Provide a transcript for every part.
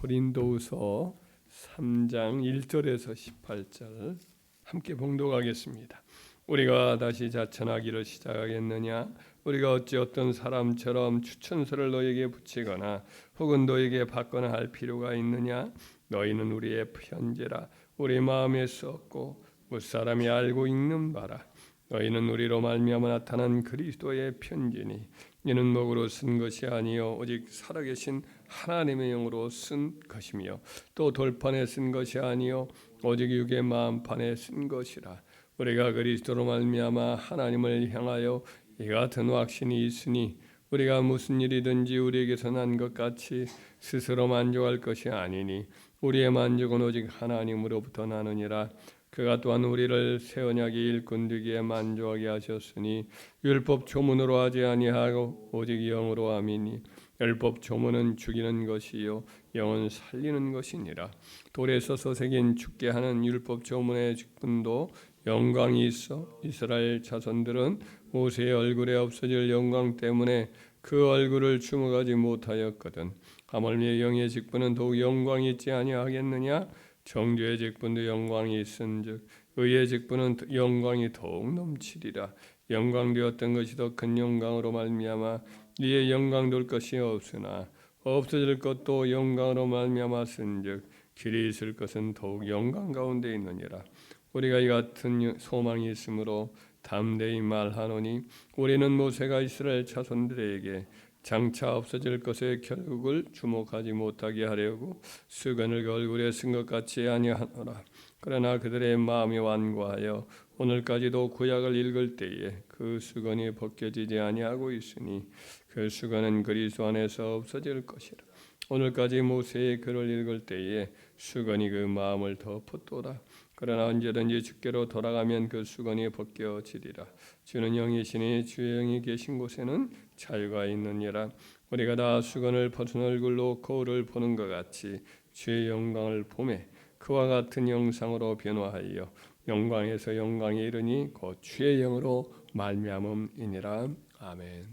고린도후서 3장 1절에서 18절 함께 봉독하겠습니다. 우리가 다시 자천하기를 시작하겠느냐? 우리가 어찌 어떤 사람처럼 추천서를 너에게 붙이거나 혹은 너에게 받거나 할 필요가 있느냐? 너희는 우리의 편지라 우리 마음에 썼고 무사람이 알고 읽는 바라. 너희는 우리로 말미암아 나타난 그리스도의 편지니 이는 목으로 쓴 것이 아니요 오직 살아계신 하나님의 영으로 쓴 것이며 또 돌판에 쓴 것이 아니요 오직 육의 마음판에 쓴 것이라. 우리가 그리스도로 말미암아 하나님을 향하여 이 같은 확신이 있으니 우리가 무슨 일이든지 우리에게서 난 것 같이 스스로 만족할 것이 아니니 우리의 만족은 오직 하나님으로부터 나느니라. 그가 또한 우리를 새 언약의 일꾼 되기에 만족하게 하셨으니 율법 조문으로 하지 아니하고 오직 영으로 함이니 율법 조문은 죽이는 것이요 영은 살리는 것이니라. 돌에 써서 새긴 죽게 하는 율법 조문의 직분도 영광이 있어 이스라엘 자손들은 모세의 얼굴에 없어질 영광 때문에 그 얼굴을 주목하지 못하였거든. 하물며 영의 직분은 더욱 영광이 있지 아니하겠느냐? 정죄의 직분도 영광이 있은즉 의의 직분은 영광이 더욱 넘치리라. 영광되었던 것이 더 큰 영광으로 말미암아 이에 영광 돌 것이 없으나 없어질 것도 영광으로 말미암았은즉 길이 있을 것은 더욱 영광 가운데 있느니라. 우리가 이 같은 소망이 있으므로 담대히 말하노니 우리는 모세가 이스라엘 자손들에게 장차 없어질 것의 결국을 주목하지 못하게 하려고 수건을 그 얼굴에 쓴 것 같이 아니하노라. 그러나 그들의 마음이 완고하여 오늘까지도 구약을 읽을 때에 그 수건이 벗겨지지 아니하고 있으니 그 수건은 그리스도 안에서 없어질 것이라. 오늘까지 모세의 글을 읽을 때에 수건이 그 마음을 덮었도다. 그러나 언제든지 주께로 돌아가면 그 수건이 벗겨지리라. 주는 영이시니 주의 영이 계신 곳에는 자유가 있느니라. 우리가 다 수건을 벗은 얼굴로 거울을 보는 것 같이 주의 영광을 보매 그와 같은 영상으로 변화하여 영광에서 영광에 이르니 곧 주의 영으로 말미암음이니라. 아멘.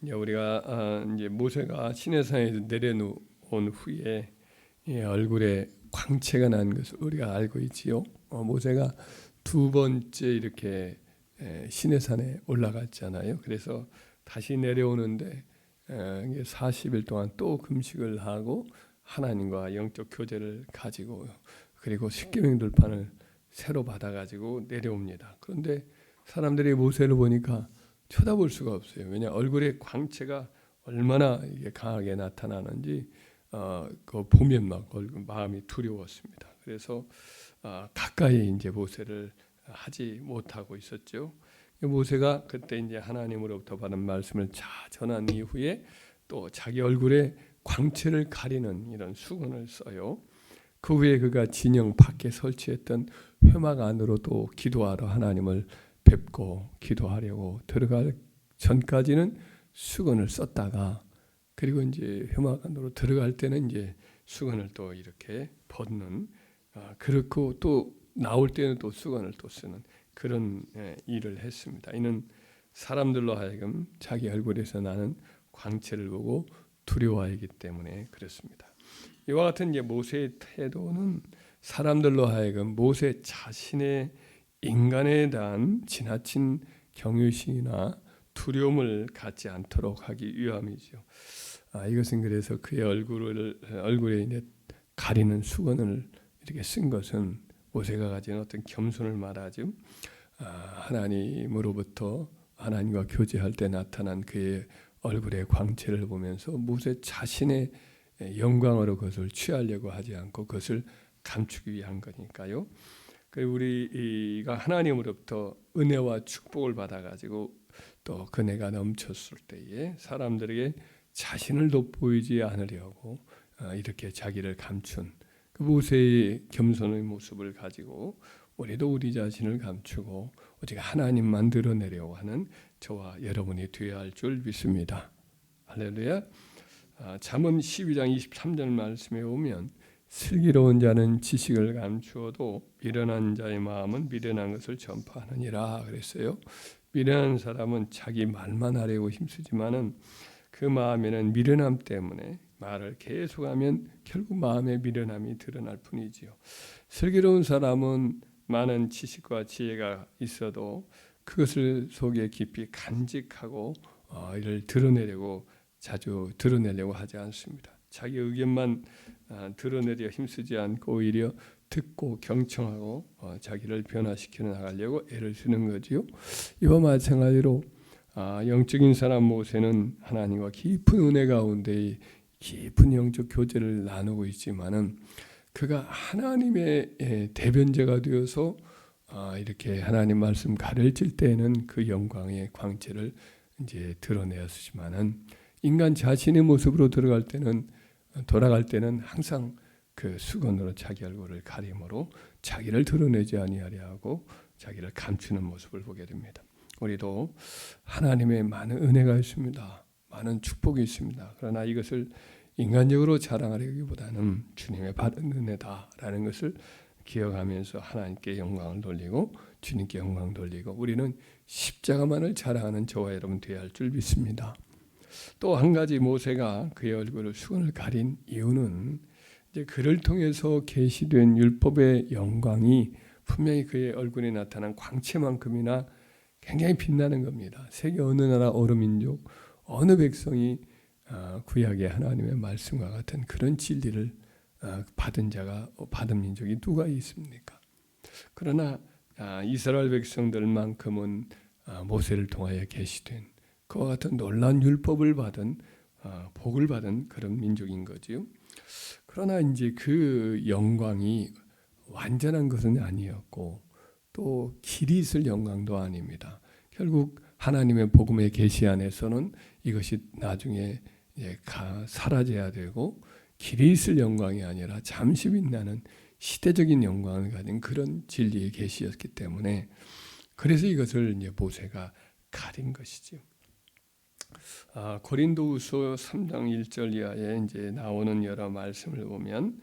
이제 우리가 이제 모세가 시내산에서 내려온 후에 얼굴에 광채가 난 것을 우리가 알고 있지요. 모세가 두 번째 이렇게 시내산에 올라갔잖아요. 그래서 다시 내려오는데 40일 동안 또 금식을 하고 하나님과 영적 교제를 가지고 그리고 십계명 돌판을 새로 받아가지고 내려옵니다. 그런데 사람들이 모세를 보니까 쳐다볼 수가 없어요. 왜냐 얼굴의 광채가 얼마나 이게 강하게 나타나는지 그 보면 막 마음이 두려웠습니다. 그래서 가까이 이제 모세를 하지 못하고 있었죠. 모세가 그때 이제 하나님으로부터 받은 말씀을 전한 이후에 또 자기 얼굴에 광채를 가리는 이런 수건을 써요. 그 후에 그가 진영 밖에 설치했던 회막 안으로도 기도하러 하나님을 뵙고 기도하려고 들어갈 전까지는 수건을 썼다가 그리고 이제 회막 안으로 들어갈 때는 이제 수건을 또 이렇게 벗는 그렇고 또 나올 때는 또 수건을 또 쓰는 그런 일을 했습니다. 이는 사람들로 하여금 자기 얼굴에서 나는 광채를 보고 두려워하기 때문에 그렇습니다. 이와 같은 이제 모세의 태도는 사람들로 하여금 모세 자신의 인간에 대한 지나친 경외심이나 두려움을 갖지 않도록 하기 위함이죠. 이것은 그래서 그의 얼굴에 이제 가리는 수건을 이렇게 쓴 것은 모세가 가진 어떤 겸손을 말하죠. 하나님으로부터 하나님과 교제할 때 나타난 그의 얼굴의 광채를 보면서 모세 자신의 영광으로 그것을 취하려고 하지 않고 그것을 감추기 위한 거니까요. 우리가 하나님으로부터 은혜와 축복을 받아가지고 또 그네가 넘쳤을 때에 사람들에게 자신을 돋보이지 않으려고 이렇게 자기를 감춘 그 모세의 겸손의 모습을 가지고 우리도 우리 자신을 감추고 오직 하나님만 드러내려고 하는 저와 여러분이 되어야 할 줄 믿습니다. 할렐루야. 잠언 12장 23절 말씀에 오면 슬기로운 자는 지식을 감추어도 미련한 자의 마음은 미련한 것을 전파하느니라 그랬어요. 미련한 사람은 자기 말만 하려고 힘쓰지만은 그 마음에는 미련함 때문에 말을 계속하면 결국 마음의 미련함이 드러날 뿐이지요. 슬기로운 사람은 많은 지식과 지혜가 있어도 그것을 속에 깊이 간직하고 이를 드러내려고 자주 드러내려고 하지 않습니다. 자기 의견만 드러내려 힘쓰지 않고 오히려 듣고 경청하고 자기를 변화시켜 나가려고 애를 쓰는 거지요. 이와 마찬가지로 영적인 사람 모세는 하나님과 깊은 은혜 가운데 깊은 영적 교제를 나누고 있지만은 그가 하나님의 대변자가 되어서 이렇게 하나님 말씀 가르칠 때에는 그 영광의 광채를 이제 드러내었지만은 인간 자신의 모습으로 돌아갈 때는 항상 그 수건으로 자기 얼굴을 가림으로 자기를 드러내지 아니하려 하고 자기를 감추는 모습을 보게 됩니다. 우리도 하나님의 많은 은혜가 있습니다. 많은 축복이 있습니다. 그러나 이것을 인간적으로 자랑하기보다는 주님의 받은 은혜다라는 것을 기억하면서 하나님께 영광을 돌리고 주님께 영광 돌리고 우리는 십자가만을 자랑하는 저와 여러분 되어야 할 줄 믿습니다. 또 한 가지 모세가 그의 얼굴을 수건을 가린 이유는 이제 그를 통해서 계시된 율법의 영광이 분명히 그의 얼굴에 나타난 광채만큼이나 굉장히 빛나는 겁니다. 세계 어느 나라 어느 민족 어느 백성이 구약의 하나님의 말씀과 같은 그런 진리를 받은 민족이 누가 있습니까? 그러나 이스라엘 백성들만큼은 모세를 통하여 계시된 그와 같은 놀라운 율법을 받은 복을 받은 그런 민족인 거지요. 그러나 이제 그 영광이 완전한 것은 아니었고 또 길이 있을 영광도 아닙니다. 결국 하나님의 복음의 계시 안에서는 이것이 나중에 사라져야 되고 길이 있을 영광이 아니라 잠시 빛나는 시대적인 영광을 가진 그런 진리의 계시였기 때문에 그래서 이것을 이제 모세가 가린 것이죠. 고린도후서 3장 1절 이하에 이제 나오는 여러 말씀을 보면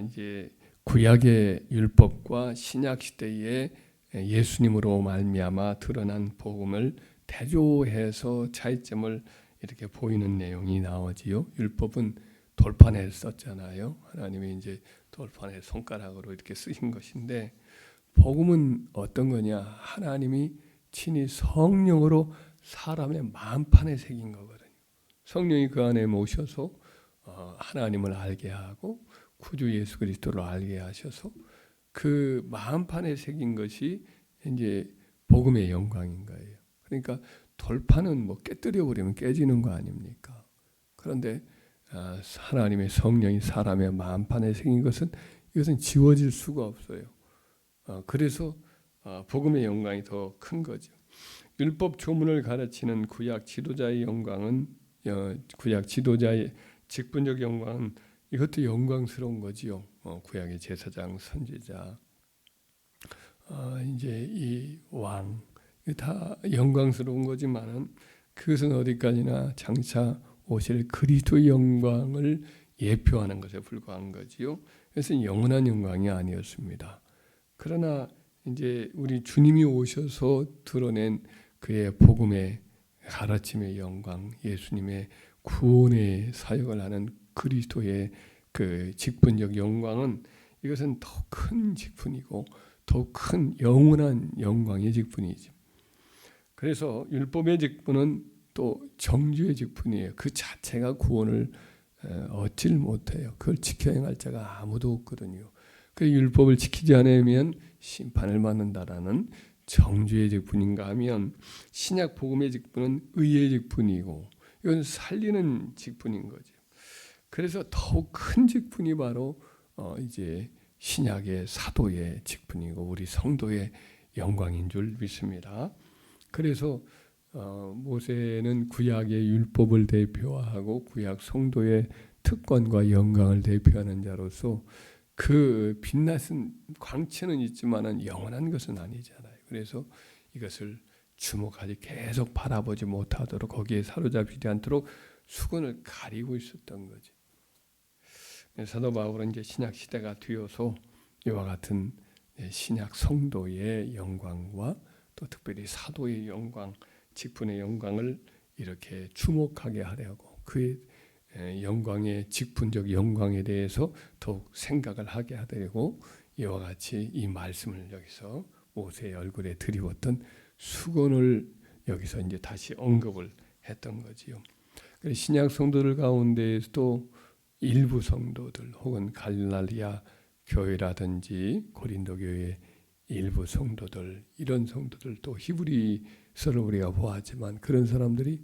이제 구약의 율법과 신약 시대의 예수님으로 말미암아 드러난 복음을 대조해서 차이점을 이렇게 보이는 내용이 나오지요. 율법은 돌판에 썼잖아요. 하나님이 이제 돌판에 손가락으로 이렇게 쓰신 것인데 복음은 어떤 거냐? 하나님이 친히 성령으로 사람의 마음판에 새긴 거거든요. 성령이 그 안에 모셔서 하나님을 알게 하고 구주 예수 그리스도를 알게 하셔서 그 마음판에 새긴 것이 이제 복음의 영광인 거예요. 그러니까 돌판은 뭐 깨뜨려 버리면 깨지는 거 아닙니까? 그런데 하나님의 성령이 사람의 마음판에 새긴 것은 이것은 지워질 수가 없어요. 그래서 복음의 영광이 더 큰 거죠. 율법 조문을 가르치는 구약 지도자의 영광은 구약 지도자의 직분적 영광은 이것도 영광스러운 거지요. 구약의 제사장, 선지자, 이제 이 왕, 다 영광스러운 거지만은 그것은 어디까지나 장차 오실 그리스도의 영광을 예표하는 것에 불과한 거지요. 그래서 영원한 영광이 아니었습니다. 그러나 이제 우리 주님이 오셔서 드러낸 그의 복음의 가르침의 영광, 예수님의 구원의 사역을 하는 그리스도의 그 직분적 영광은 이것은 더 큰 직분이고 더 큰 영원한 영광의 직분이죠. 그래서 율법의 직분은 또 정죄의 직분이에요. 그 자체가 구원을 얻질 못해요. 그걸 지켜 행할 자가 아무도 없거든요. 그 율법을 지키지 않으면 심판을 받는다라는 정죄의 직분인가 하면 신약 복음의 직분은 의의 직분이고 이건 살리는 직분인 거죠. 그래서 더욱 큰 직분이 바로 이제 신약의 사도의 직분이고 우리 성도의 영광인 줄 믿습니다. 그래서 모세는 구약의 율법을 대표하고 구약 성도의 특권과 영광을 대표하는 자로서 그 빛나는 광채는 있지만은 영원한 것은 아니잖아요. 그래서 이것을 주목하지 계속 바라보지 못하도록 거기에 사로잡히지 않도록 수건을 가리고 있었던 거지. 사도 바울은 이제 신약 시대가 되어서 이와 같은 신약 성도의 영광과 또 특별히 사도의 영광, 직분의 영광을 이렇게 주목하게 하려고 그의 영광의 직분적 영광에 대해서 더욱 생각을 하게 하되고 이와 같이 이 말씀을 여기서 모세의 얼굴에 드리웠던 수건을 여기서 이제 다시 언급을 했던 거지요. 신약 성도들 가운데에서도 일부 성도들 혹은 갈라디아 교회라든지 고린도 교회 일부 성도들 이런 성도들 또 히브리서를 우리가 보았지만 그런 사람들이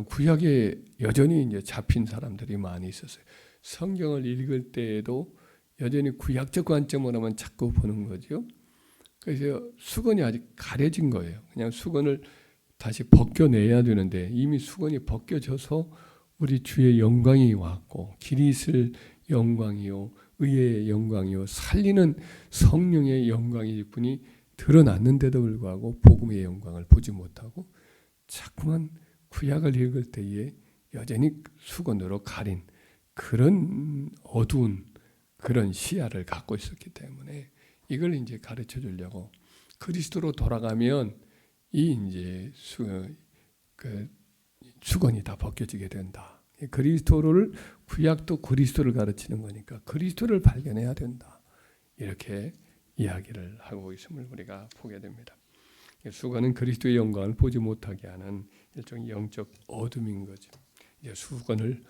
구약에 여전히 이제 잡힌 사람들이 많이 있었어요. 성경을 읽을 때에도 여전히 구약적 관점으로만 자꾸 보는 거죠. 그래서 수건이 아직 가려진 거예요. 그냥 수건을 다시 벗겨내야 되는데 이미 수건이 벗겨져서 우리 주의 영광이 왔고 길이 있을 영광이요 의의 영광이요 살리는 성령의 영광이 뿐이 드러났는데도 불구하고 복음의 영광을 보지 못하고 자꾸만 구약을 읽을 때에 여전히 수건으로 가린 그런 어두운 그런 시야를 갖고 있었기 때문에 이걸 이제 가르쳐 주려고 그리스도로 돌아가면 이 이제 수건이 다 벗겨지게 된다. 그리스도를 구약도 그리스도를 가르치는 거니까 그리스도를 발견해야 된다. 이렇게 이야기를 하고 있음을 우리가 보게 됩니다. 수건은 그리스도의 영광을 보지 못하게 하는 일종의 영적 어둠인 거죠. 이제 수건을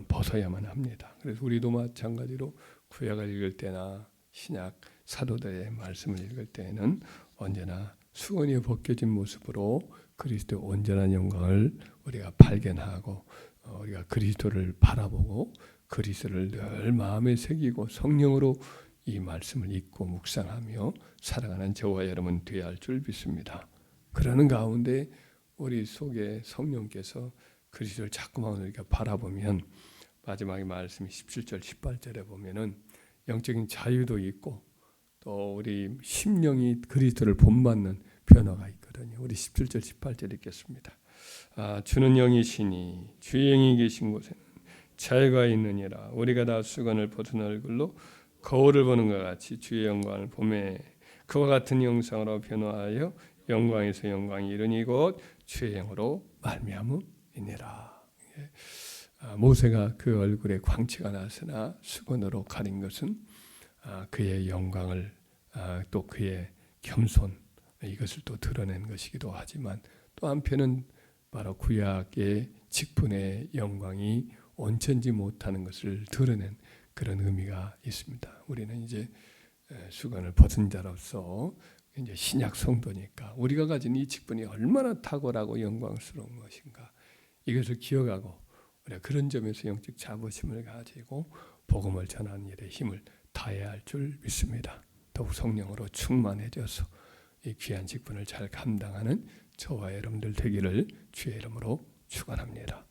벗어야만 합니다. 그래서 우리도 마찬가지로 구약을 읽을 때나 신약 사도들의 말씀을 읽을 때에는 언제나 수건이 벗겨진 모습으로 그리스도의 온전한 영광을 우리가 발견하고 우리가 그리스도를 바라보고 그리스도를 늘 마음에 새기고 성령으로 이 말씀을 읽고 묵상하며 살아가는 저와 여러분 되어야 할 줄 믿습니다. 그러는 가운데 우리 속에 성령께서 그리스도를 자꾸만 우리가 바라보면 마지막에 말씀 17절 18절에 보면은 영적인 자유도 있고 또 우리 심령이 그리스도를 본받는 변화가 있거든요. 우리 17절 18절 읽겠습니다. 주는 영이시니 주의 영이 계신 곳에는 자유가 있느니라. 우리가 다 수건을 벗은 얼굴로 거울을 보는 것 같이 주의 영광을 보매 그와 같은 형상으로 변화하여 영광에서 영광이 이르니 곧 주의 영으로 말미암음이니라. 모세가 그 얼굴에 광채가 났으나 수건으로 가린 것은 그의 영광을 또 그의 겸손 이것을 또 드러낸 것이기도 하지만 또 한편은 바로 구약의 직분의 영광이 온천지 못하는 것을 드러낸 그런 의미가 있습니다. 우리는 이제 수건을 벗은 자로서 이제 신약 성도니까 우리가 가진 이 직분이 얼마나 탁월하고 영광스러운 것인가 이것을 기억하고 우리가 그런 점에서 영적 자부심을 가지고 복음을 전하는 일에 힘을 다해야 할 줄 믿습니다. 더욱 성령으로 충만해져서 이 귀한 직분을 잘 감당하는 저와 여러분들 되기를 주의 이름으로 축원합니다.